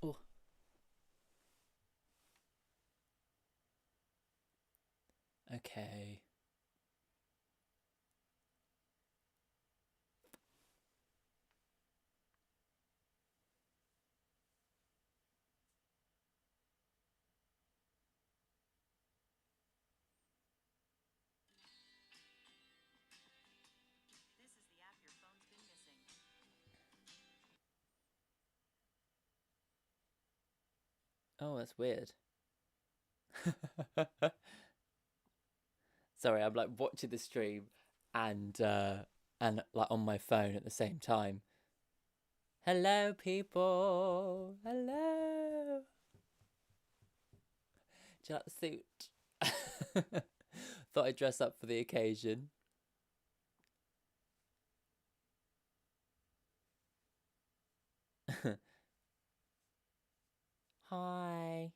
Oh, okay. Oh, that's weird. Sorry, I'm like watching the stream and like on my phone at the same time. Hello, people. Hello. Do you like the suit? Thought I'd dress up for the occasion. Hi.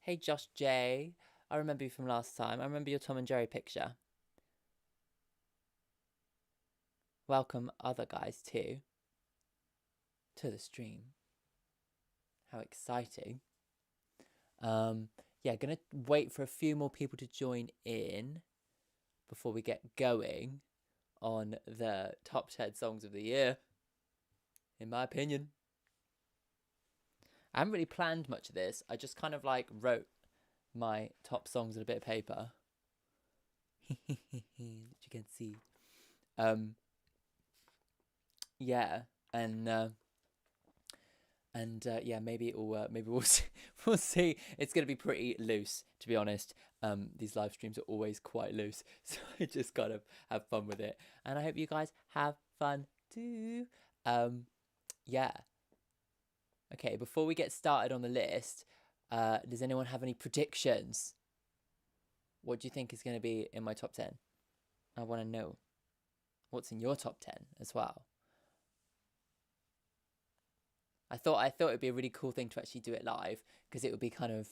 Hey, Josh J. I remember you from last time. I remember your Tom and Jerry picture. Welcome, other guys, too, to the stream. How exciting. Yeah, gonna wait for a few more people to join in before we get going on the top 10 songs of the year, in my opinion. I haven't really planned much of this. I just kind of like wrote my top songs on a bit of paper. That you can see. Yeah, and yeah, maybe maybe we'll see. We'll see. It's gonna be pretty loose, to be honest. These live streams are always quite loose, so I just gotta have fun with it, and I hope you guys have fun too. Yeah. Okay, before we get started on the list, does anyone have any predictions? What do you think is going to be in my top 10? I want to know what's in your top 10 as well. I thought it'd be a really cool thing to actually do it live, because it would be kind of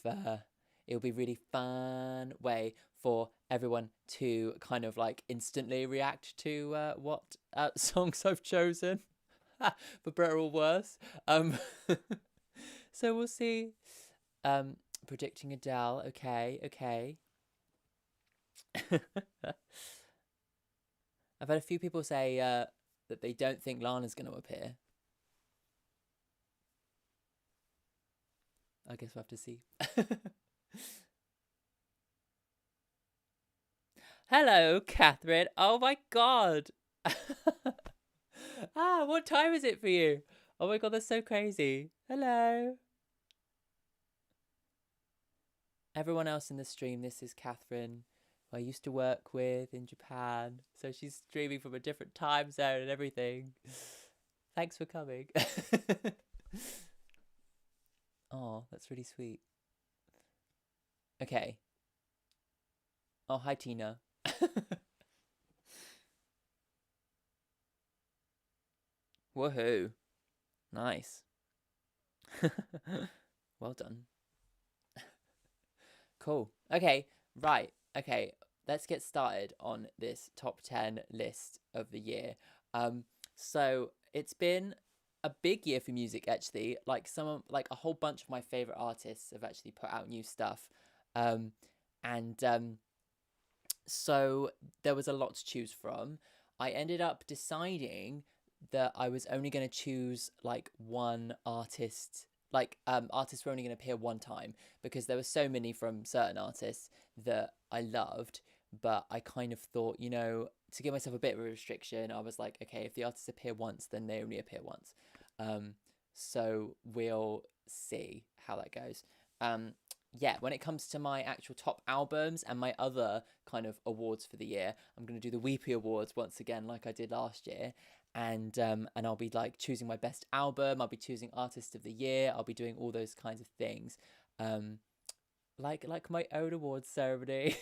it would be really fun way for everyone to kind of like instantly react to what songs I've chosen, for better or worse. So we'll see. Predicting Adele. Okay, okay. I've had a few people say that they don't think Lana's going to appear. I guess we'll have to see. Hello, Catherine. Oh my god. What time is it for you? Oh my god, that's so crazy. Hello. Everyone else in the stream, this is Catherine, who I used to work with in Japan. So she's streaming from a different time zone and everything. Thanks for coming. Oh, that's really sweet. Okay. Oh, hi, Tina. Woohoo. Nice. Well done. Cool. Okay, right. Okay, let's get started on this top 10 list of the year. So it's been a big year for music, actually. Like a whole bunch of my favorite artists have actually put out new stuff. And so there was a lot to choose from. I ended up deciding that I was only going to choose like one artist. Like artists were only going to appear one time, because there were so many from certain artists that I loved. But I kind of thought, to give myself a bit of a restriction, I was like, okay, if the artists appear once, then they only appear once. Um, so we'll see how that goes. Um, yeah, when it comes to my actual top albums and my other kind of awards for the year, I'm going to do the Weepy Awards once again, like I did last year. And I'll be like choosing my best album. I'll be choosing artist of the year. I'll be doing all those kinds of things, um, like my own awards ceremony.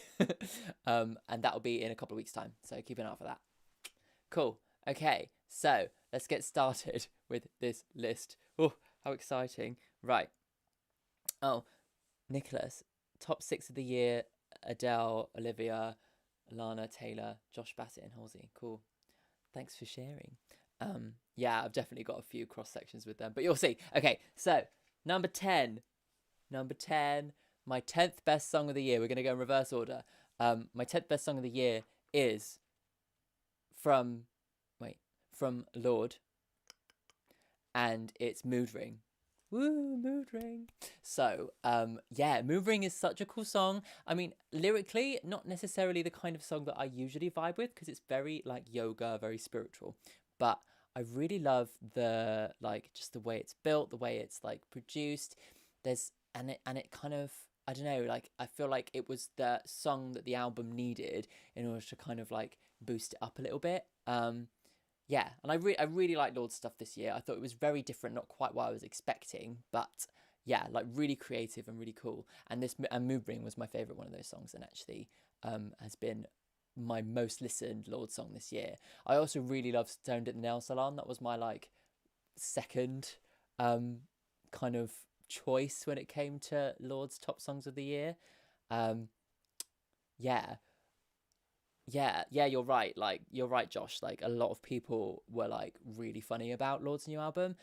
And that'll be in a couple of weeks' time. So keep an eye out for that. Cool. Okay, so let's get started with this list. Oh, how exciting! Right. Oh, Nicholas, top 6 of the year: Adele, Olivia, Lana, Taylor, Josh Bassett, and Halsey. Cool. Thanks for sharing. Yeah, I've definitely got a few cross sections with them, but you'll see. Okay, so number 10. Number 10, my 10th best song of the year. We're going to go in reverse order. My 10th best song of the year is from, from Lorde, and it's Mood Ring. Woo, Mood Ring. So, yeah, Mood Ring is such a cool song. I mean, lyrically, not necessarily the kind of song that I usually vibe with, because it's very, like, yoga, very spiritual. But I really love the, like, just the way it's built, the way it's, like, produced. And it kind of, I don't know, like, I feel like it was the song that the album needed in order to kind of, like, boost it up a little bit. Yeah, and I really liked Lorde's stuff this year. I thought it was very different, not quite what I was expecting, but yeah, like really creative and really cool. And Mood Ring was my favorite one of those songs, and actually has been my most listened Lorde song this year. I also really love Stoned at the Nail Salon. That was my like second kind of choice when it came to Lorde's top songs of the year. Yeah, you're right. Like, you're right, Josh. Like, a lot of people were like really funny about Lorde's new album.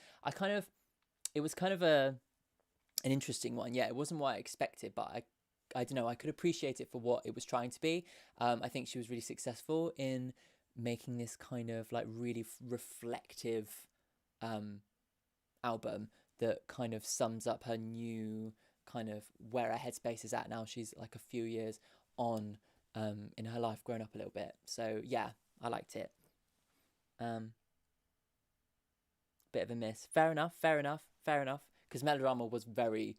It was kind of an interesting one. Yeah, it wasn't what I expected, but I don't know. I could appreciate it for what it was trying to be. I think she was really successful in making this kind of like really reflective album that kind of sums up her new kind of where her headspace is at now. She's like a few years on in her life, grown up a little bit. So yeah, I liked it. Bit of a miss. Fair enough. Because Melodrama was very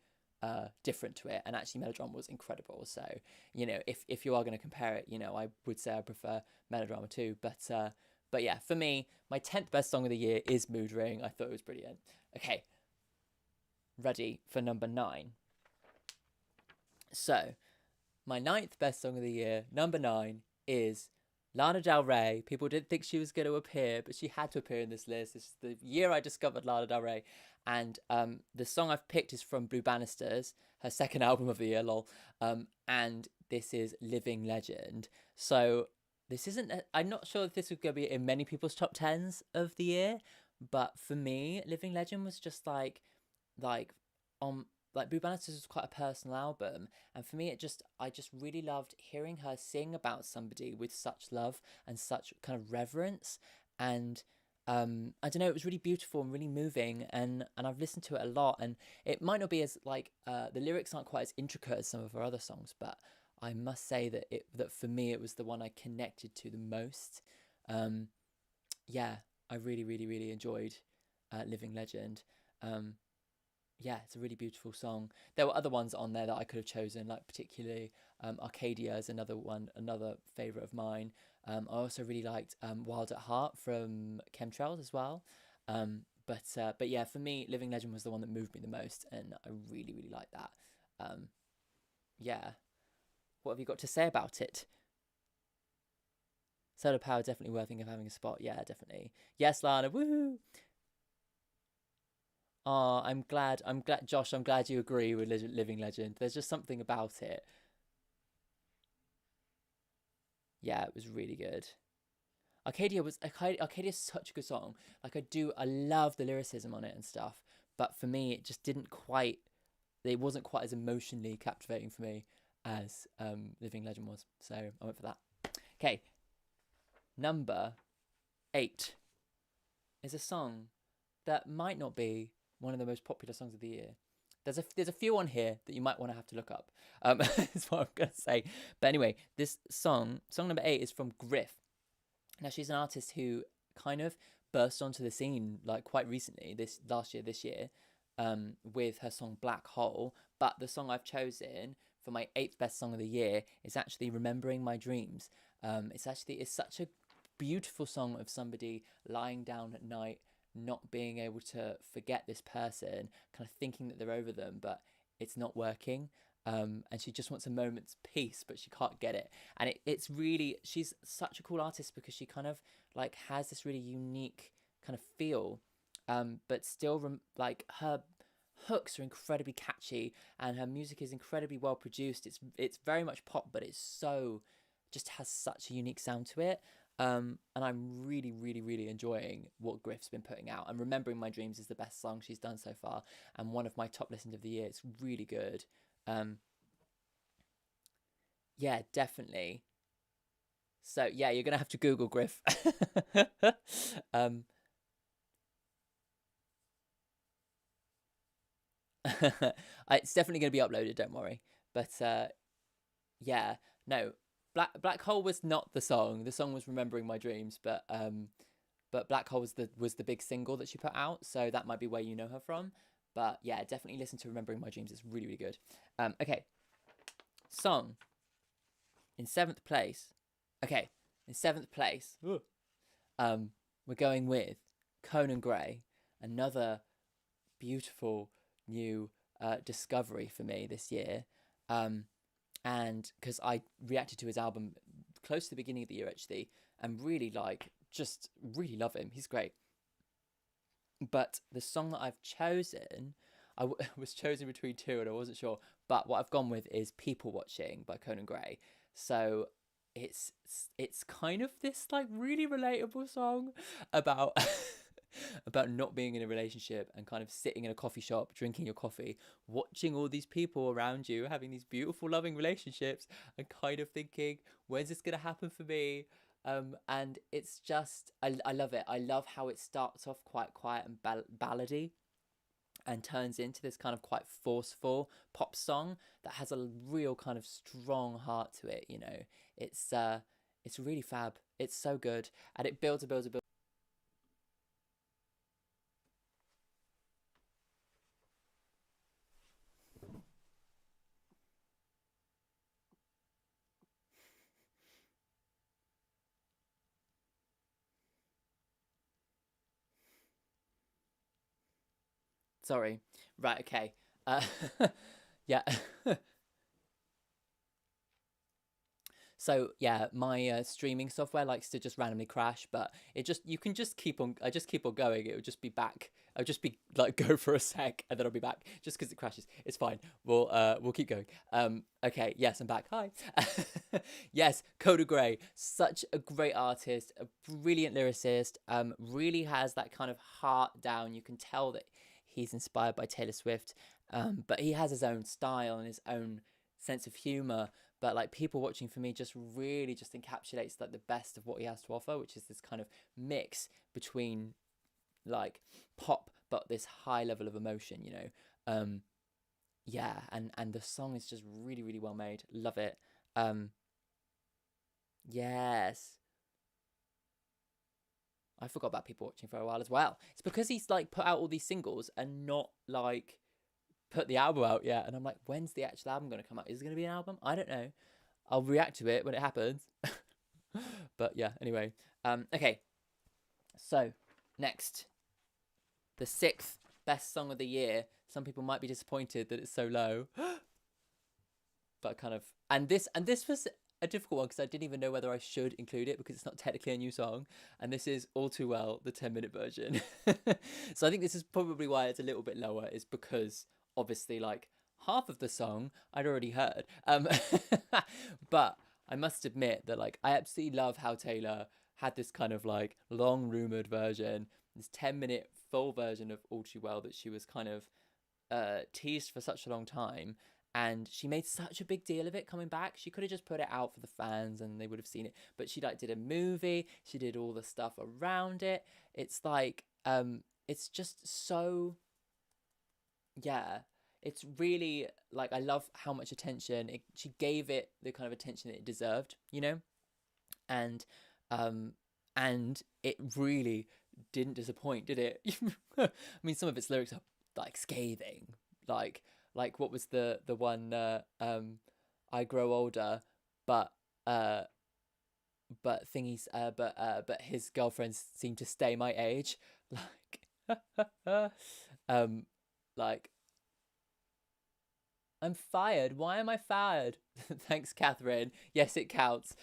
different to it, and actually Melodrama was incredible. So, you know, if you are going to compare it, you know, I would say I prefer Melodrama too. But yeah, for me, my 10th best song of the year is Mood Ring. I thought it was brilliant. Okay, ready for number 9. So, my 9th best song of the year, number 9, is Lana Del Rey. People didn't think she was going to appear, but she had to appear in this list. This is the year I discovered Lana Del Rey. And the song I've picked is from Blue Bannisters, her second album of the year, lol. And this is Living Legend. So this isn't, I'm not sure if this would go be in many people's top 10s of the year, but for me, Living Legend was just like Blue Bannisters was quite a personal album, and for me I just really loved hearing her sing about somebody with such love and such kind of reverence. And I don't know, it was really beautiful and really moving, and I've listened to it a lot, and it might not be as like the lyrics aren't quite as intricate as some of her other songs, but I must say that for me it was the one I connected to the most. Yeah, I really enjoyed Living Legend. Yeah, it's a really beautiful song. There were other ones on there that I could have chosen, like particularly Arcadia is another favourite of mine. I also really liked Wild at Heart from Chemtrails as well. But yeah, for me, Living Legend was the one that moved me the most, and I really liked that. Yeah, what have you got to say about it? Solar Power definitely worthy of having a spot. Yeah, definitely. Yes, Lana. Woohoo! Oh, I'm glad, Josh. I'm glad you agree with Living Legend. There's just something about it. Yeah, it was really good. Arcadia's such a good song. Like I love the lyricism on it and stuff. But for me, it just didn't quite. It wasn't quite as emotionally captivating for me as Living Legend was. So I went for that. Okay, number 8 is a song that might not be one of the most popular songs of the year. There's a few on here that you might want to have to look up. Is what I'm gonna say. But anyway, this song number 8 is from Griff. Now she's an artist who kind of burst onto the scene like quite recently, this year, with her song Black Hole. But the song I've chosen for my 8th best song of the year is actually Remembering My Dreams. It's such a beautiful song of somebody lying down at night, not being able to forget this person, kind of thinking that they're over them, but it's not working. And she just wants a moment's peace, but she can't get it. And it's really, she's such a cool artist because she kind of like has this really unique kind of feel, but still like her hooks are incredibly catchy and her music is incredibly well produced. It's very much pop, but it's so just has such a unique sound to it. And I'm really, really, really enjoying what Griff's been putting out. And Remembering My Dreams is the best song she's done so far, and one of my top listens of the year. It's really good. Um, yeah, definitely. So yeah, you're gonna have to Google Griff. um, it's definitely gonna be uploaded. Don't worry. But yeah, no, Black Hole was not the song. The song was Remembering My Dreams, but Black Hole was the big single that she put out, so that might be where you know her from. But yeah, definitely listen to Remembering My Dreams. It's really, really good. Okay, song in seventh place. Okay, in seventh place, we're going with Conan Gray, another beautiful new discovery for me this year. And because I reacted to his album close to the beginning of the year actually, and really just really love him. He's great. But the song that I've chosen, was chosen between two and I wasn't sure. But what I've gone with is People Watching by Conan Gray. So it's it's kind of this like really relatable song about about not being in a relationship and kind of sitting in a coffee shop drinking your coffee, watching all these people around you having these beautiful loving relationships, and kind of thinking, when's this gonna happen for me? And it's just I love it. I love how it starts off quite quiet and ballady, and turns into this kind of quite forceful pop song that has a real kind of strong heart to it. It's really fab. It's so good, and it builds and builds and builds. Sorry. Right, okay. Uh, yeah. So yeah, my streaming software likes to just randomly crash, but you can just keep on. I just keep on going. It would just be back. I'll just be like go for a sec, and then I'll be back just because it crashes. It's fine. We'll keep going. Okay. Yes, I'm back. Hi. Yes, Coda Gray, such a great artist, a brilliant lyricist. Really has that kind of heart down. You can tell that he's inspired by Taylor Swift. But he has his own style and his own sense of humor. But like People Watching for me just really just encapsulates like the best of what he has to offer, which is this kind of mix between like pop but this high level of emotion, yeah, and the song is just really, really well made. Love it. um yes, I forgot about People Watching for a while as well. It's because he's like put out all these singles and not like put the album out yet, and I'm like, when's the actual album going to come out? Is it going to be an album? I don't know. I'll react to it when it happens. But yeah, anyway. Okay, so next, the sixth best song of the year. Some people might be disappointed that it's so low, but kind of, and this was a difficult one because I didn't even know whether I should include it because it's not technically a new song, and this is All Too Well, the 10-minute version. So I think this is probably why it's a little bit lower, is because obviously like half of the song I'd already heard. But I must admit that like I absolutely love how Taylor had this kind of like long rumored version, this 10-minute full version of All Too Well that she was kind of teased for such a long time, and she made such a big deal of it coming back. She could have just put it out for the fans and they would have seen it, but she like did a movie, she did all the stuff around it. It's like it's just so, yeah, it's really like I love how much attention she gave it, the kind of attention that it deserved, and um and it really didn't disappoint, did it? I mean, some of its lyrics are like scathing, like what was the one, I grow older, but uh thingies, but his girlfriends seem to stay my age, like um like I'm fired. Why am I fired? Thanks, Catherine. Yes, it counts.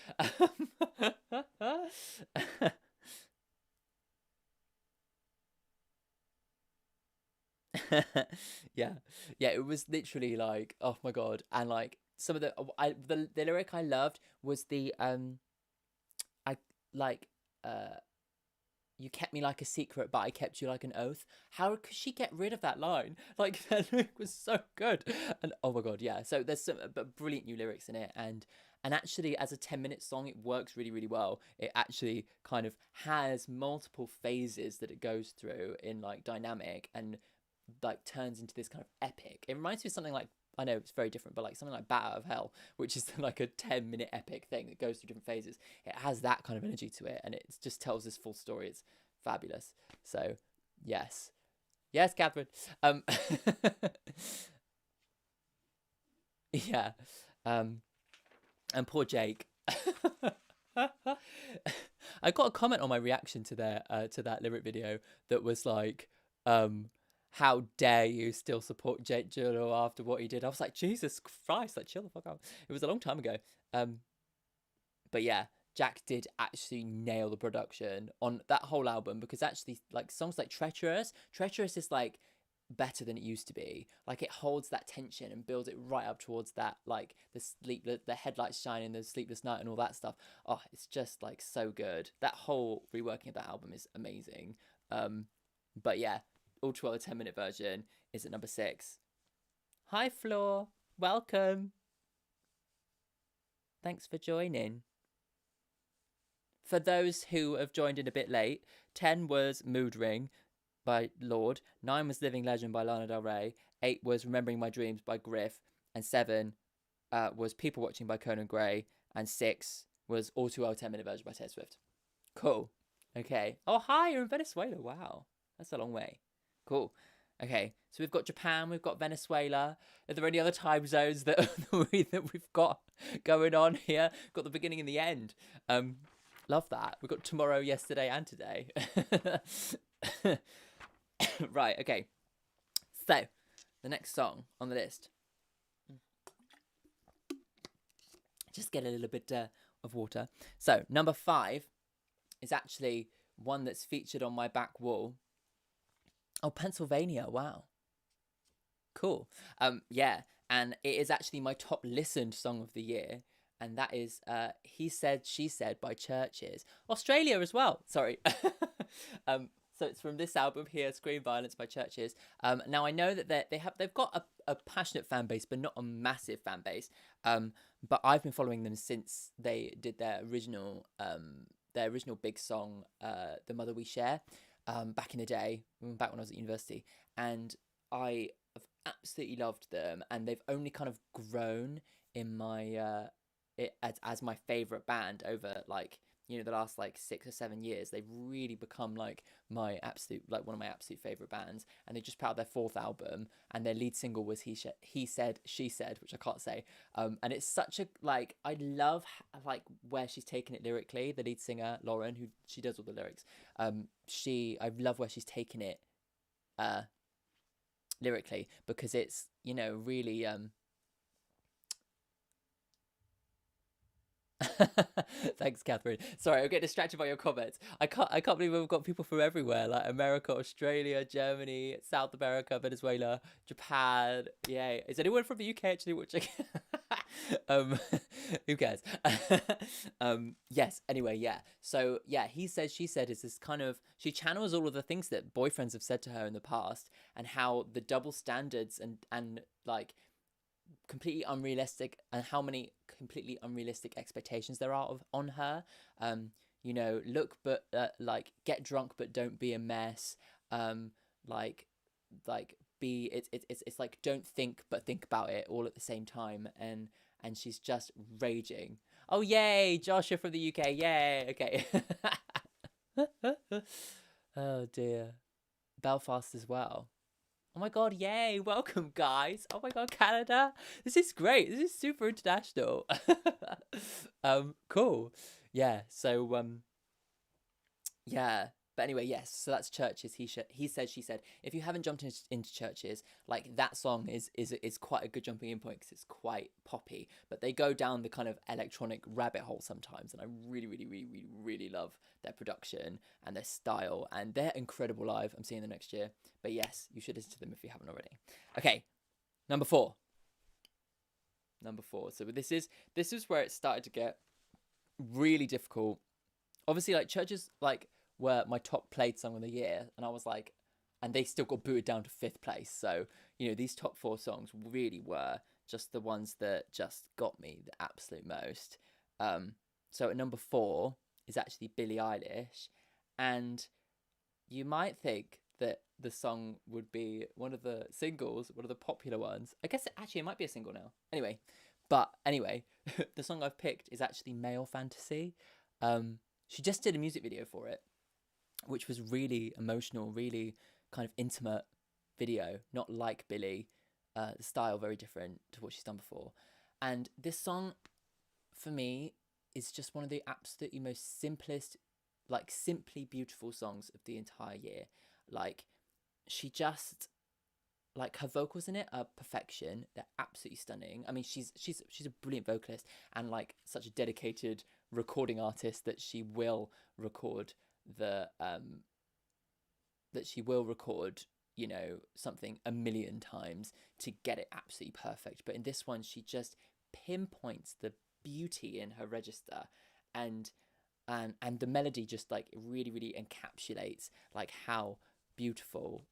Yeah, yeah. It was literally like, oh my god, and like some of the lyric I loved was the I like you kept me like a secret, but I kept you like an oath. How could she get rid of that line? Like, that lyric was so good. And oh my god, yeah. So there's some but brilliant new lyrics in it, and actually as a 10-minute song, it works really, really well. It actually kind of has multiple phases that it goes through in like dynamic, and like turns into this kind of epic. It reminds me of something like, I know it's very different, but like something like Bat Out of Hell, which is like a 10-minute epic thing that goes through different phases. It has that kind of energy to it, and it just tells this full story. It's fabulous. So, yes. Yes, Catherine. Yeah. And poor Jake. I got a comment on my reaction to that lyric video that was like, how dare you still support Jake Gyllenhaal after what he did? I was like, Jesus Christ, like chill the fuck out. It was a long time ago. But yeah, Jack did actually nail the production on that whole album, because actually like songs like Treacherous is like better than it used to be. Like it holds that tension and builds it right up towards that, like the headlights shining, the sleepless night and all that stuff. Oh, it's just like so good. That whole reworking of that album is amazing. But yeah, All Too Well, the 10-minute version is at number 6. Hi Floor, welcome. Thanks for joining. For those who have joined in a bit late, 10 was Mood Ring by Lorde, 9 was Living Legend by Lana Del Rey, 8 was Remembering My Dreams by Griff, and 7 was People Watching by Conan Gray, and 6 was All Too Well 10-minute version by Taylor Swift. Cool. Okay. Oh, hi, you're in Venezuela. Wow. That's a long way. Cool. Okay, so we've got Japan, we've got Venezuela. Are there any other time zones that we've got going on here? Got the beginning and the end. Love that. We've got tomorrow, yesterday, and today. Right, okay. So, the next song on the list. Just get a little bit of water. So, number 5 is actually one that's featured on my back wall. Oh, Pennsylvania. Wow. Cool. Yeah, and it is actually my top listened song of the year. And that is He Said, She Said by Churches. Australia as well. Sorry. So it's from this album here, Scream Violence by Churches. Now I know that they've got a passionate fan base, but not a massive fan base. But I've been following them since they did their original big song, The Mother We Share, back in the day, back when I was at university. And I have absolutely loved them, and they've only kind of grown in my as my favorite band over like, you know, the last like 6 or 7 years. They've really become like my absolute, like one of my absolute favorite bands. And they just put out their 4th album, and their lead single was He Said, She Said, which I can't say. And it's such a, like, I love like where she's taken it lyrically. The lead singer Lauren, who she does all the lyrics, I love where she's taken it lyrically, because it's, you know, really Thanks, Catherine. Sorry, I'm getting distracted by your comments. I can't believe we've got people from everywhere, like America, Australia, Germany, South America, Venezuela, Japan. Yay. Is anyone from the UK actually watching? Who cares? Yes, anyway, yeah. So yeah, He Said, She Said is this kind of, she channels all of the things that boyfriends have said to her in the past, and how the double standards and like completely unrealistic, and how many completely unrealistic expectations there are on her. You know, look, but like get drunk but don't be a mess. Like be it's like don't think but think about it all at the same time, and she's just raging. Oh yay, Joshua from the UK, yay. Okay. Oh dear. Belfast as well. Oh my god, yay, welcome guys. Oh my god, Canada. This is great. This is super international. Cool. Yeah, so yeah. But anyway, yes, so that's Churches. He Said, She Said. If you haven't jumped into Churches, like that song is quite a good jumping in point, because it's quite poppy. But they go down the kind of electronic rabbit hole sometimes, and I really, really, really, really, really love their production and their style, and they're incredible live. I'm seeing them next year. But yes, you should listen to them if you haven't already. Okay, number 4. So this is where it started to get really difficult obviously like Churches like were my top played song of the year, and I was like, and they still got booted down to 5th place. So these top 4 songs really were just the ones that just got me the absolute most. So at number 4 is actually Billie Eilish, and you might think that the song would be one of the singles, one of the popular ones. I guess it might be a single now. Anyway, the song I've picked is actually Male Fantasy. She just did a music video for it, which was really emotional, really kind of intimate video, not like Billie. The style very different to what she's done before. And this song, for me, is just one of the absolutely most simplest, like simply beautiful songs of the entire year. Like, she just, like, her vocals in it are perfection. They're absolutely stunning. I mean, she's a brilliant vocalist, and like such a dedicated recording artist that she will record something a million times to get it absolutely perfect. But in this one, she just pinpoints the beauty in her register, and the melody just like really, really encapsulates like how beautiful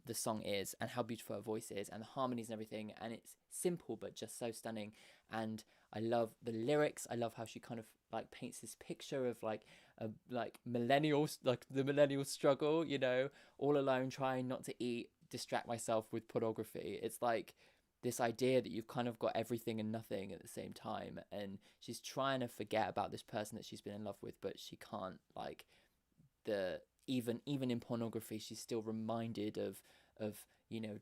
the song is, and how beautiful her voice is, and the harmonies and everything. And it's simple but just so stunning. And I love the lyrics. I love how she kind of like paints this picture of like millennials, like the millennial struggle, all alone, trying not to eat, distract myself with pornography. It's like this idea that you've kind of got everything and nothing at the same time, and she's trying to forget about this person that she's been in love with, but she can't. Like, even in pornography, she's still reminded of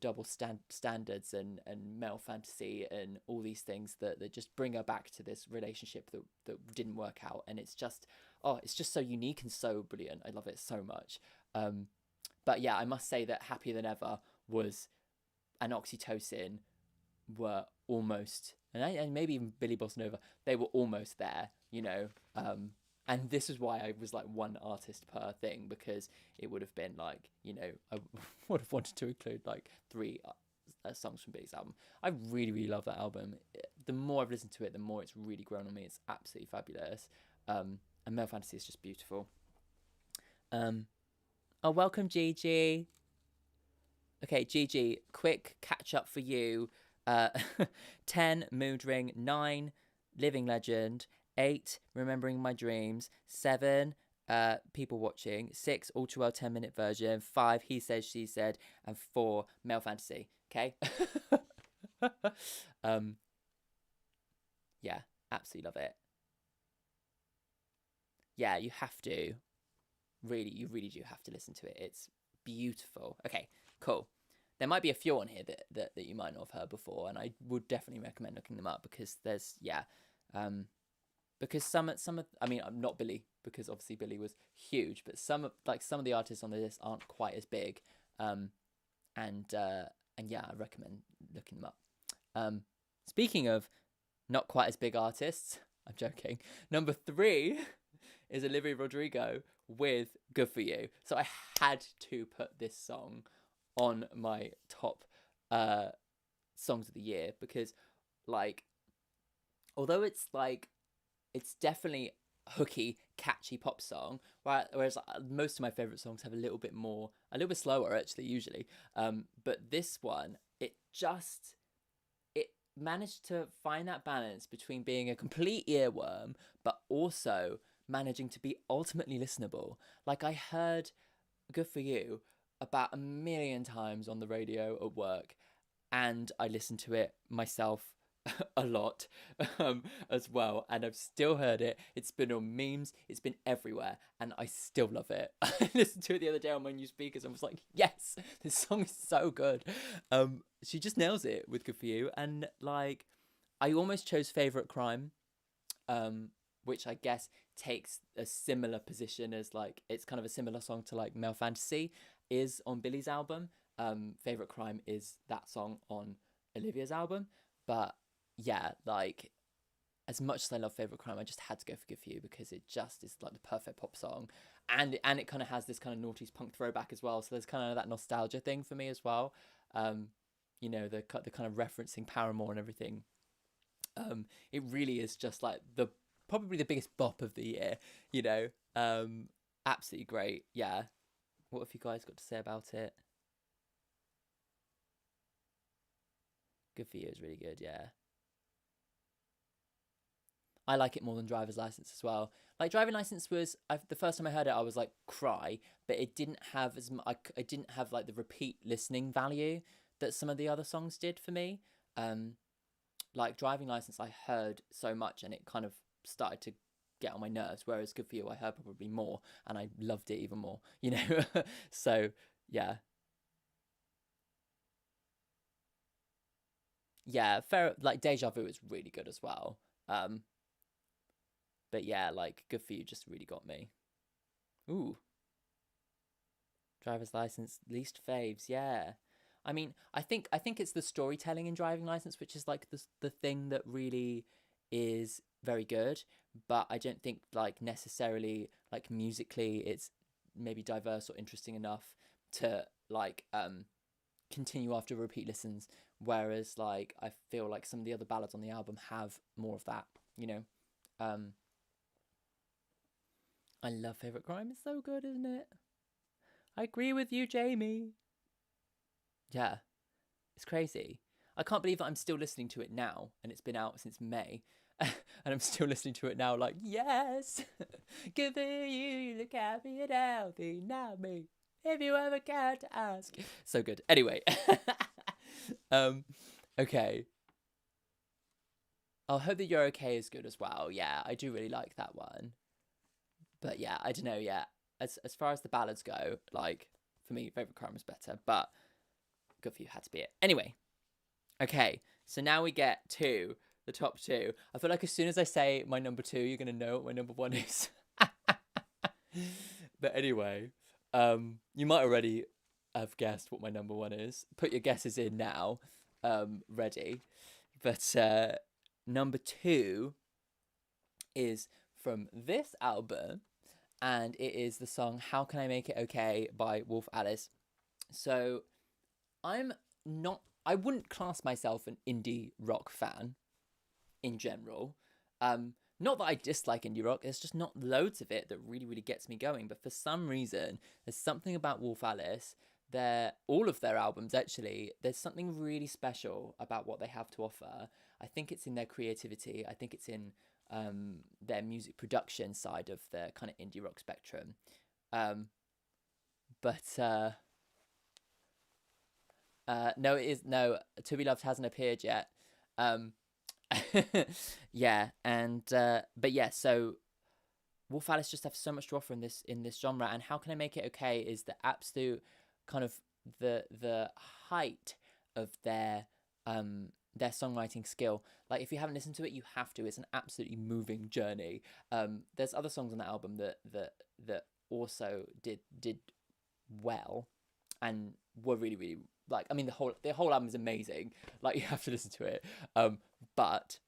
double standards and male fantasy and all these things that just bring her back to this relationship that didn't work out. And it's just so unique and so brilliant. I love it so much. But yeah, I must say that Happier Than Ever and Oxytocin were almost, and maybe even Billy Bossa Nova, they were almost there, and this is why I was like one artist per thing, because it would have been like, I would have wanted to include like 3 songs from Billy's album. I really, really love that album. The more I've listened to it, the more it's really grown on me. It's absolutely fabulous. And Male Fantasy is just beautiful. Welcome, Gigi. Okay, Gigi, quick catch up for you. 10, Mood Ring. 9, Living Legend. 8, Remembering My Dreams. 7, People Watching. 6, All Too Well 10-minute version. 5, He Said, She Said. And 4, Male Fantasy. Okay? Yeah, absolutely love it. Yeah, you have to. Really, you really do have to listen to it. It's beautiful. Okay, cool. There might be a few on here that you might not have heard before, and I would definitely recommend looking them up, because there's, because some of, I mean, not Billy, because obviously Billy was huge, but some of the artists on the list aren't quite as big, and yeah, I recommend looking them up. Speaking of not quite as big artists, I'm joking. Number 3 is Olivia Rodrigo with Good For You. So I had to put this song on my top songs of the year, because like, although it's definitely a hooky, catchy pop song, right? Whereas most of my favorite songs have a little bit slower actually, usually. But this one, it managed to find that balance between being a complete earworm, but also managing to be ultimately listenable. Like, I heard Good For You about 1 million times on the radio at work, and I listened to it myself a lot as well, and I've still heard it. It's been on memes, it's been everywhere, and I still love it. I listened to it the other day on my new speakers and was like, yes, this song is so good. She just nails it with Good For You. And like, I almost chose Favorite Crime, which I guess takes a similar position as, like, it's kind of a similar song to like Male Fantasy is on Billy's album. Favorite Crime is that song on Olivia's album. But yeah, like, as much as I love Favorite Crime, I just had to go for Good For You, because it just is like the perfect pop song, and it kind of has this kind of noughties punk throwback as well. So there's kind of that nostalgia thing for me as well. The kind of referencing Paramore and everything. It really is just like the probably the biggest bop of the year, you know. Absolutely great. Yeah. What have you guys got to say about it? Good for You is really good, yeah. I like it more than Driver's License as well. Like Driving License was the first time I heard it, I was like cry, but it didn't have as much. It didn't have like the repeat listening value that some of the other songs did for me. Um, like Driving License, I heard so much, and it kind of started to get on my nerves. Whereas Good for You, I heard probably more, and I loved it even more. You know, so yeah, yeah. Fair. Like Deja Vu is really good as well. Um, but yeah, like Good for You just really got me. Ooh, Driver's License, least faves. Yeah, I mean, I think it's the storytelling in Driving License, which is like the thing that really is very good. But I don't think like necessarily like musically it's maybe diverse or interesting enough to like continue after repeat listens. Whereas like I feel like some of the other ballads on the album have more of that. You know, um, I love Favorite Crime. It's so good, isn't it? I agree with you, Jamie. Yeah, it's crazy. I can't believe that I'm still listening to it now, and it's been out since May, and I'm still listening to it now. Like, yes, good for you. You look happy and healthy, not me. If you ever care to ask, so good. Anyway, um, okay. I hope that you're okay is good as well. Yeah, I do really like that one. But yeah, I don't know. Yeah, as far as the ballads go, like for me, favorite crime was better, but good for you had to be it. Anyway, okay, so now we get to the top two. I feel like as soon as I say my number two, you're gonna know what my number one is. But anyway, you might already have guessed what my number one is. Put your guesses in now, ready. But number two is from this album, and it is the song "How Can I Make It Okay" by Wolf Alice. So I'm not. I wouldn't class myself an indie rock fan in general. Not that I dislike indie rock. There's just not loads of it that really, really gets me going. But for some reason, there's something about Wolf Alice. All of their albums actually. There's something really special about what they have to offer. I think it's in their creativity. I think it's in their music production side of the kind of indie rock spectrum. Um, but no, it is no. To Be Loved hasn't appeared yet. Um, yeah, and but yeah, so Wolf Alice just have so much to offer in this genre, and How Can I Make It Okay is the absolute kind of the height of their songwriting skill. Like if you haven't listened to it, you have to. It's an absolutely moving journey. There's other songs on the album that also did well and were really really like. I mean the whole album is amazing. Like you have to listen to it. But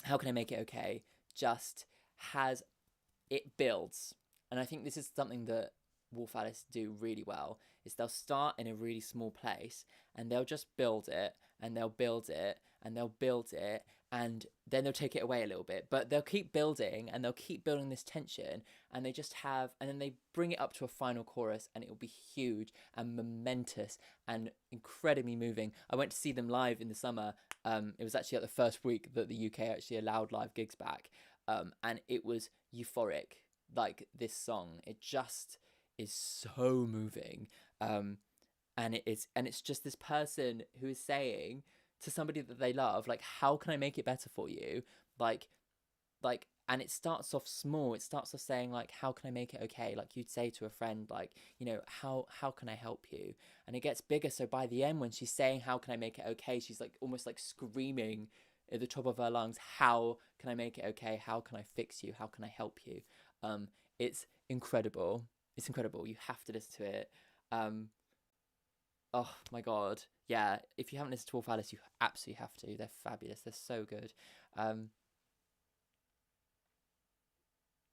How Can I Make It Okay just has it builds, and I think this is something that Wolf Alice do really well. Is they'll start in a really small place and they'll just build it and they'll build it and they'll build it and then they'll take it away a little bit, but they'll keep building and they'll keep building this tension, and they just have, and then they bring it up to a final chorus and it will be huge and momentous and incredibly moving. I went to see them live in the summer. It was actually at the first week that the UK actually allowed live gigs back, and it was euphoric. Like this song, it just is so moving, and it's just this person who is saying to somebody that they love, like, how can I make it better for you, like and it starts off small. It starts off saying like, how can I make it okay, like you'd say to a friend, like, you know, how can I help you, and it gets bigger. So by the end, when she's saying how can I make it okay, she's like almost like screaming at the top of her lungs, how can I make it okay, how can I fix you, how can I help you. It's incredible. It's incredible. You have to listen to it. um oh my god, yeah, if you haven't listened to Wolf Alice, you absolutely have to. They're fabulous. They're so good. um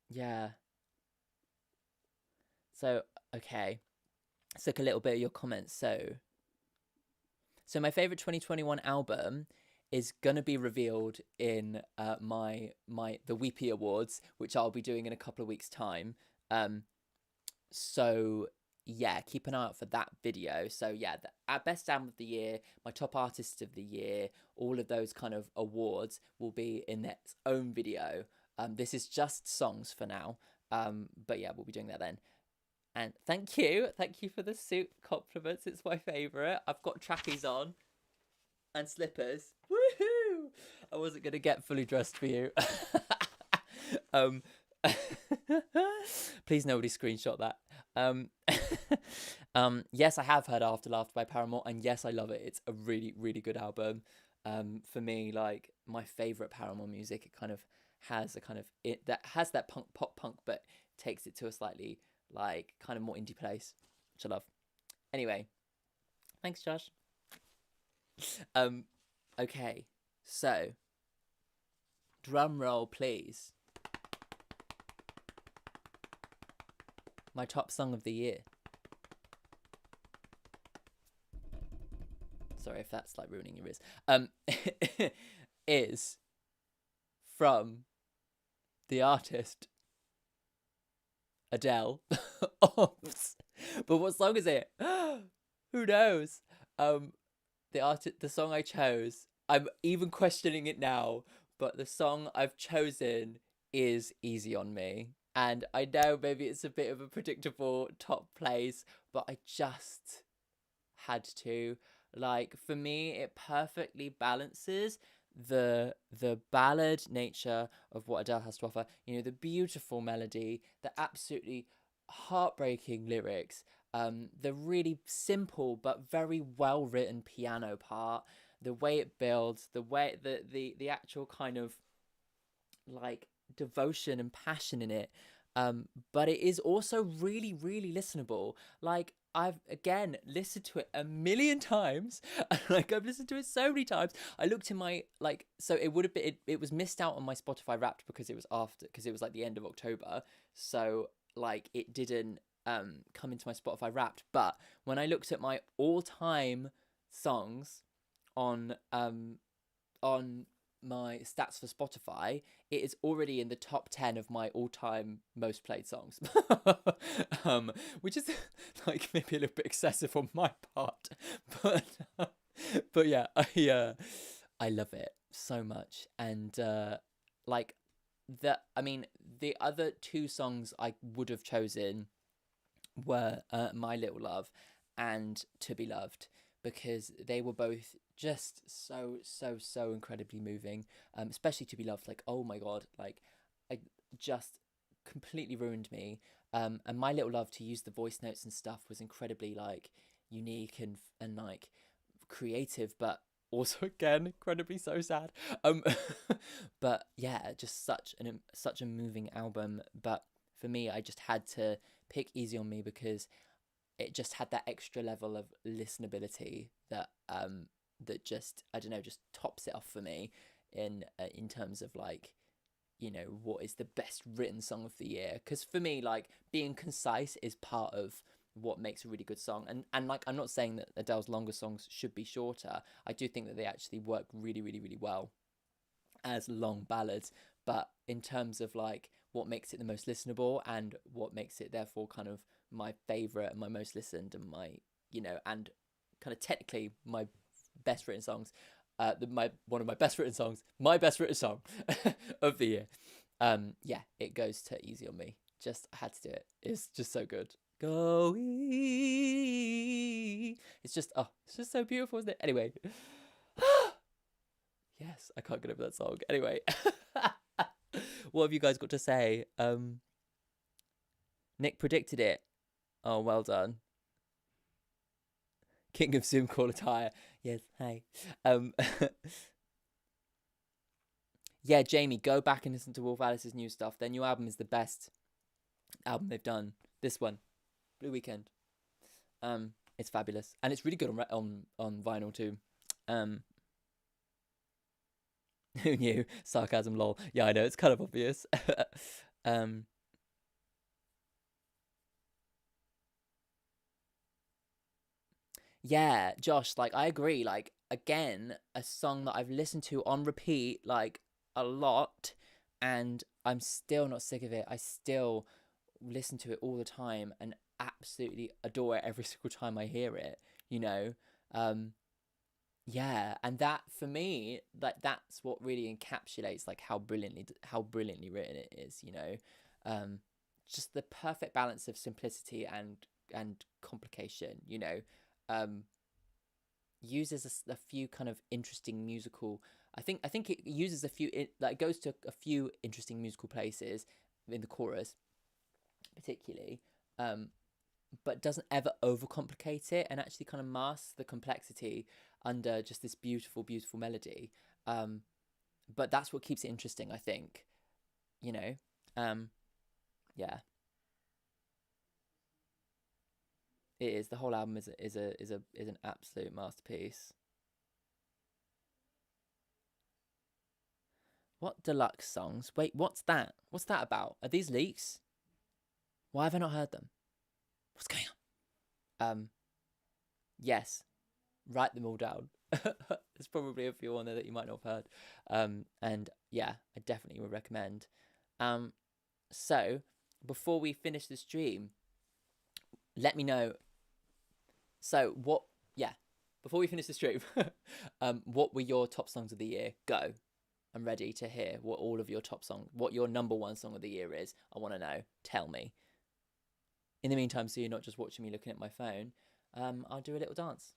yeah, so okay, let's look a little bit at your comments. So my favorite 2021 album is gonna be revealed in the Weepy Awards, which I'll be doing in a couple of weeks' time. So yeah, keep an eye out for that video. So yeah, our best album of the year, my top artist of the year, all of those kind of awards will be in its own video. This is just songs for now. But yeah, we'll be doing that then. And thank you for the suit compliments. It's my favourite. I've got trappies on and slippers. Woohoo! I wasn't gonna get fully dressed for you. Please nobody screenshot that. Yes, I have heard Afterlife by Paramore, and yes, I love it. It's a really, really good album. For me, like my favorite Paramore music, it kind of has a kind of that has that pop punk, but takes it to a slightly like kind of more indie place, which I love. Anyway, thanks, Josh. Okay, so drum roll, please. My top song of the year. Sorry if that's like ruining your ears. Is from the artist Adele. But what song is it? Who knows? The song I chose, I'm even questioning it now, but the song I've chosen is Easy on Me. And I know maybe it's a bit of a predictable top place, but I just had to. Like, for me, it perfectly balances the ballad nature of what Adele has to offer. You know, the beautiful melody, the absolutely heartbreaking lyrics, the really simple but very well written piano part, the way it builds, the way the actual kind of like devotion and passion in it. But it is also really, really listenable. Like, I've again listened to it a million times. Like, I've listened to it so many times. I looked in my so it would have been it was missed out on my Spotify Wrapped because it was like the end of October. So like it didn't come into my Spotify Wrapped. But when I looked at my all-time songs on my stats for Spotify, it is already in the top 10 of my all-time most played songs. Which is like maybe a little bit excessive on my part, but yeah, I love it so much. And like the other two songs I would have chosen were My Little Love and To Be Loved, because they were both just so incredibly moving. Especially To Be Loved, like, oh my god, like I just completely ruined me. And My Little Love, to use the voice notes and stuff, was incredibly like unique and like creative, but also again incredibly so sad. But yeah, just such a moving album. But for me, I just had to pick Easy on Me because it just had that extra level of listenability that that just, I don't know, just tops it off for me in terms of like, you know, what is the best written song of the year. Because for me, like, being concise is part of what makes a really good song. And like, I'm not saying that Adele's longer songs should be shorter. I do think that they actually work really, really, really well as long ballads. But in terms of like what makes it the most listenable and what makes it therefore kind of my favorite and my most listened and my, you know, and kind of technically my best written songs, one of my best written songs, my best written song of the year, yeah, it goes to Easy on Me. Just I had to do it. It's just so good. Go it's just so beautiful, isn't it? Anyway. Yes, I can't get over that song. Anyway. What have you guys got to say? Nick predicted it. Oh, well done. King of Zoom call attire. Yes, hi. Yeah, Jamie, go back and listen to Wolf Alice's new stuff. Their new album is the best album they've done. This one, Blue Weekend. It's fabulous, and it's really good on vinyl too. Who knew? Sarcasm, lol. Yeah, I know, it's kind of obvious. Yeah, Josh, like, I agree. Like, again, a song that I've listened to on repeat like a lot, and I'm still not sick of it. I still listen to it all the time and absolutely adore it every single time I hear it, you know. Yeah, and that for me, like that's what really encapsulates like how brilliantly written it is, you know. Um just the perfect balance of simplicity and complication, you know. Um uses a few kind of interesting musical, I think it uses a few like goes to a few interesting musical places in the chorus particularly. Um but doesn't ever overcomplicate it, and actually kind of masks the complexity under just this beautiful, beautiful melody. Um, but that's what keeps it interesting, I think. You know, um, yeah, it is. The whole album is an absolute masterpiece. What deluxe songs? Wait, what's that? What's that about? Are these leaks? Why have I not heard them? What's going on? Yes, write them all down. There's probably a few on there that you might not have heard. And yeah, I definitely would recommend. Um, so before we finish the stream, let me know. So what? Yeah, before we finish the stream, what were your top songs of the year? Go. I'm ready to hear what all of your top song, what your number one song of the year is. I want to know. Tell me. In the meantime, so you're not just watching me looking at my phone, I'll do a little dance.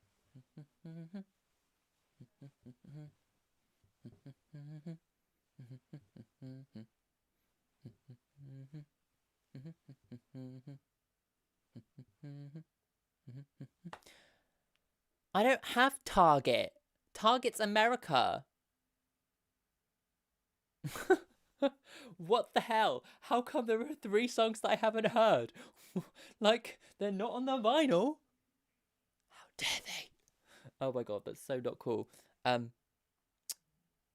I don't have Target. Target's America. What the hell? How come there are 3 songs that I haven't heard? Like, they're not on the vinyl? How dare they? Oh my god, that's so not cool. Um,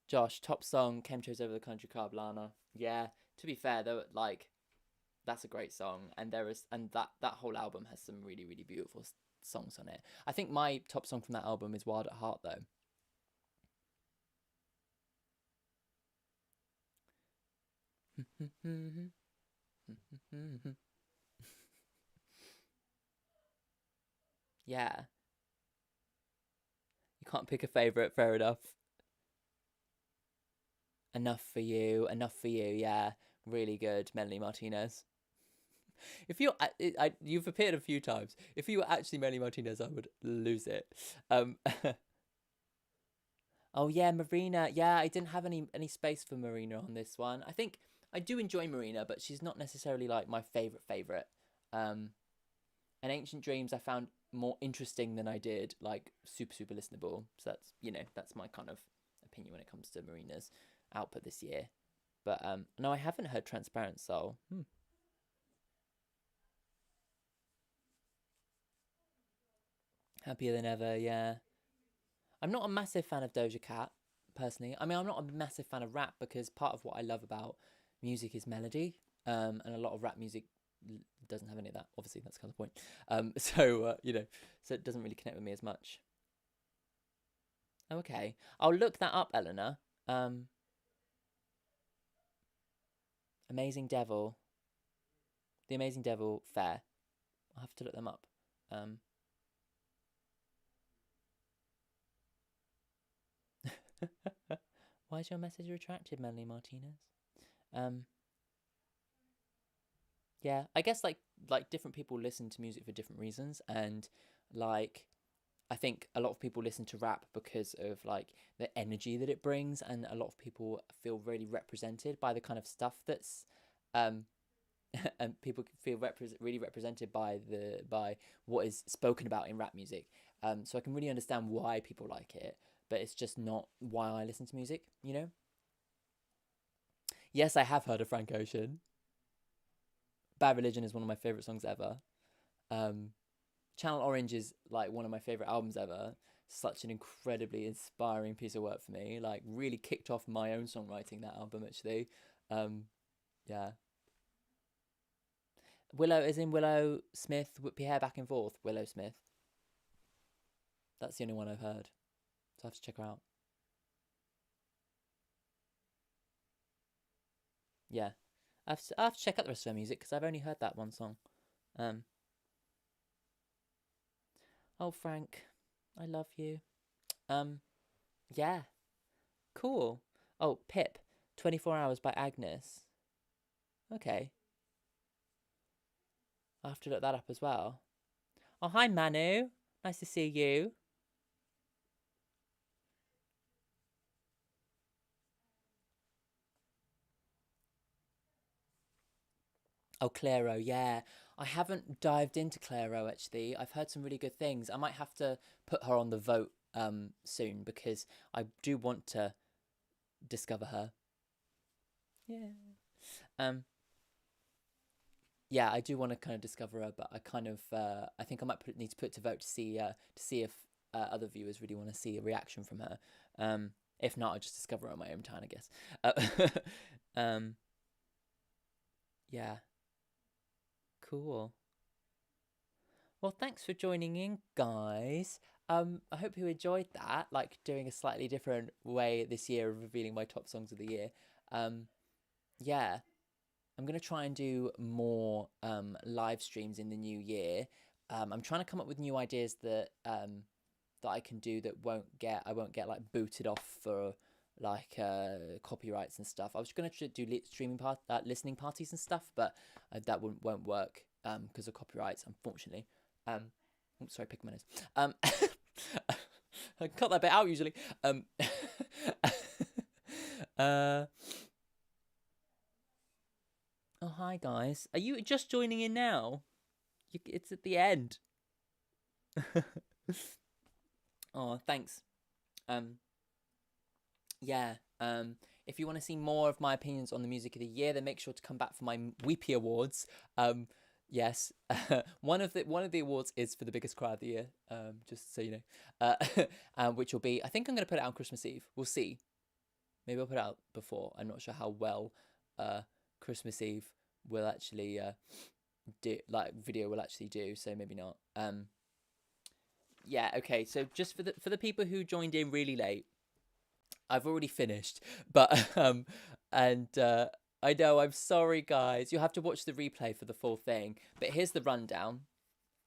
Josh, top song, Chemtrails Over the Country Club, Lana. Yeah, to be fair though, like, that's a great song, and that whole album has some really, really beautiful songs on it. I think my top song from that album is Wild at Heart though. Yeah, you can't pick a favorite. Fair enough. Enough for you. Yeah, really good, Melanie Martinez. If you, you've appeared a few times. If you were actually Melanie Martinez, I would lose it. Um, oh yeah, Marina. Yeah, I didn't have any space for Marina on this one. I think I do enjoy Marina, but she's not necessarily like my favorite. Um, and Ancient Dreams I found more interesting than I did like super listenable. So that's that's my kind of opinion when it comes to Marina's output this year. But no, I haven't heard Transparent Soul. Happier Than Ever, yeah. I'm not a massive fan of Doja Cat, personally. I mean, I'm not a massive fan of rap because part of what I love about music is melody. And a lot of rap music doesn't have any of that. Obviously, that's kind of the point. So it doesn't really connect with me as much. Okay, I'll look that up, Eleanor. Um, Amazing Devil, The Amazing Devil, Fair. I'll have to look them up. Um, Why is your message retracted, Melanie Martinez? Um, yeah, I guess like different people listen to music for different reasons, and like I think a lot of people listen to rap because of like the energy that it brings, and a lot of people feel really represented by the kind of stuff that's um and people feel really represented by what is spoken about in rap music. So I can really understand why people like it, but it's just not why I listen to music, you know? Yes, I have heard of Frank Ocean. Bad Religion is one of my favorite songs ever. Um, Channel Orange is like one of my favorite albums ever. Such an incredibly inspiring piece of work for me. Like really kicked off my own songwriting, that album actually. Um, yeah. Willow is in Willow Smith, whip your hair back and forth. Willow Smith. That's the only one I've heard. So I have to check her out. Yeah. I have to check out the rest of her music because I've only heard that one song. Oh, Frank, I love you. Yeah, cool. Oh, Pip, 24 Hours by Agnes. Okay, I'll have to look that up as well. Oh, hi, Manu. Nice to see you. Oh, Clairo, yeah. I haven't dived into Clairo, actually. I've heard some really good things. I might have to put her on the vote soon because I do want to discover her. Yeah. Um, yeah, I do want to kind of discover her, but I think I might need to put it to vote to see if other viewers really want to see a reaction from her. If not, I'll just discover her on my own time, I guess. Um, yeah, cool. Well, thanks for joining in, guys. I hope you enjoyed that, like doing a slightly different way this year of revealing my top songs of the year. Um, yeah, I'm gonna try and do more live streams in the new year. I'm trying to come up with new ideas that I can do that I won't get like booted off for like copyrights and stuff. I was gonna do listening parties and stuff, but that won't work because of copyrights, unfortunately. Sorry, picking my nose. I cut that bit out usually. uh. Oh, hi guys. Are you just joining in now? It's at the end. Oh, thanks. Um, yeah. If you want to see more of my opinions on the music of the year, then make sure to come back for my Weepy Awards. Yes, one of the awards is for the biggest cry of the year. Just so you know, which will be. I think I'm gonna put it out on Christmas Eve. We'll see. Maybe I'll put it out before. I'm not sure how well Christmas Eve will actually video will actually do. So maybe not. Yeah. Okay. So just for the people who joined in really late, I've already finished, but and I know, I'm sorry, guys. You'll have to watch the replay for the full thing. But here's the rundown.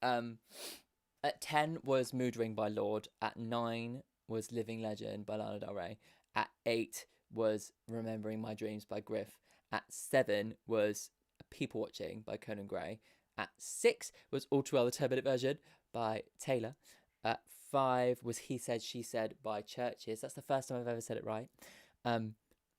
At 10 was Mood Ring by Lorde. At 9 was Living Legend by Lana Del Rey. At 8 was Remembering My Dreams by Griff. At 7 was People Watching by Conan Gray. At 6 was All Too Well, the 10-minute version by Taylor. At 5 was He Said, She Said by Churches. That's the first time I've ever said it right.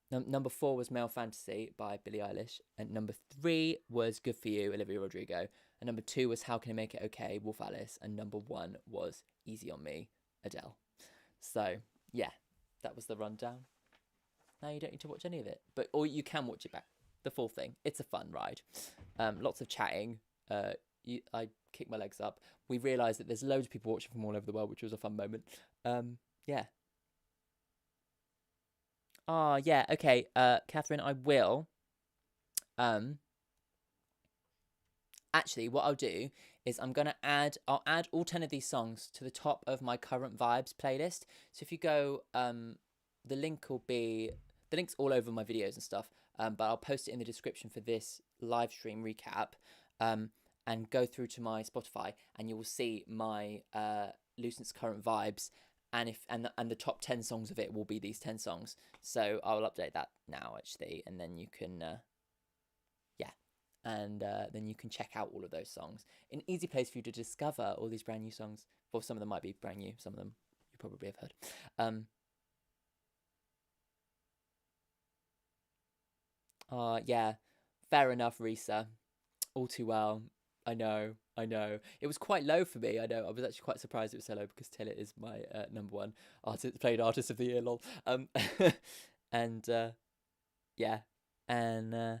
Number 4 was Male Fantasy by Billie Eilish. And number 3 was Good For You, Olivia Rodrigo. And number 2 was How Can I Make It Okay, Wolf Alice. And number 1 was Easy On Me, Adele. So, yeah, that was the rundown. Now you don't need to watch any of it. Or you can watch it back, the full thing. It's a fun ride. Lots of chatting. I kicked my legs up. We realised that there's loads of people watching from all over the world, which was a fun moment. Yeah. Oh, yeah, okay. Catherine, I will. Actually, what I'll do is I'll add all 10 of these songs to the top of my current vibes playlist. So if you go, the link's all over my videos and stuff, but I'll post it in the description for this live stream recap, and go through to my Spotify, and you will see my Lucent's current vibes, and the top 10 songs of it will be these 10 songs. So I'll update that now, actually, and then you can then you can check out all of those songs. An easy place for you to discover all these brand new songs. Well, some of them might be brand new, some of them you probably have heard. Yeah, fair enough, Risa. All Too Well. I know. It was quite low for me. I know. I was actually quite surprised it was so low because Taylor is my number one artist of the year. Lol. And yeah, and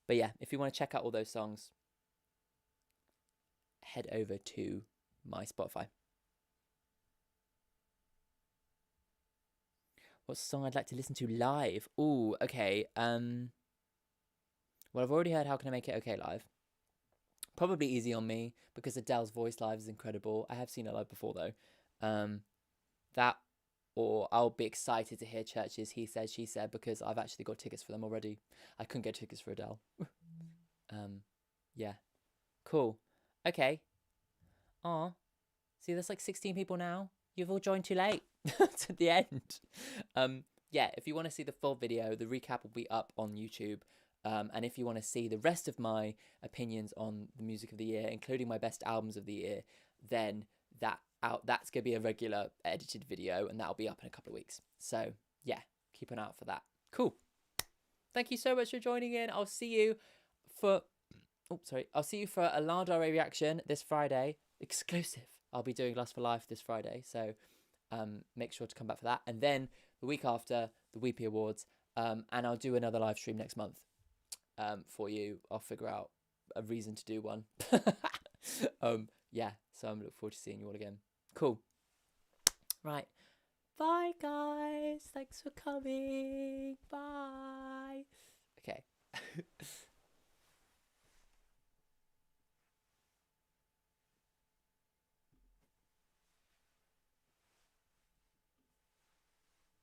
but yeah, if you want to check out all those songs, head over to my Spotify. What song I'd like to listen to live? Ooh, okay. Well, I've already heard How Can I Make It Okay live. Probably Easy On Me, because Adele's voice live is incredible. I have seen it live before, though. That or I'll be excited to hear Church's He Said, She Said, because I've actually got tickets for them already. I couldn't get tickets for Adele. Yeah. Cool. Okay. Aw. See, there's like 16 people now. You've all joined too late to the end. Yeah, if you want to see the full video, the recap will be up on YouTube. And if you want to see the rest of my opinions on the music of the year, including my best albums of the year, then that's going to be a regular edited video, and that'll be up in a couple of weeks. So yeah, keep an eye out for that. Cool. Thank you so much for joining in. I'll see you for a Lana Del Rey reaction this Friday, exclusive. I'll be doing Lust for Life this Friday, so make sure to come back for that. And then the week after, the Weepy Awards, and I'll do another live stream next month for you. I'll figure out a reason to do one. Yeah, so I'm looking forward to seeing you all again. Cool. Right. Bye, guys. Thanks for coming. Bye. Okay.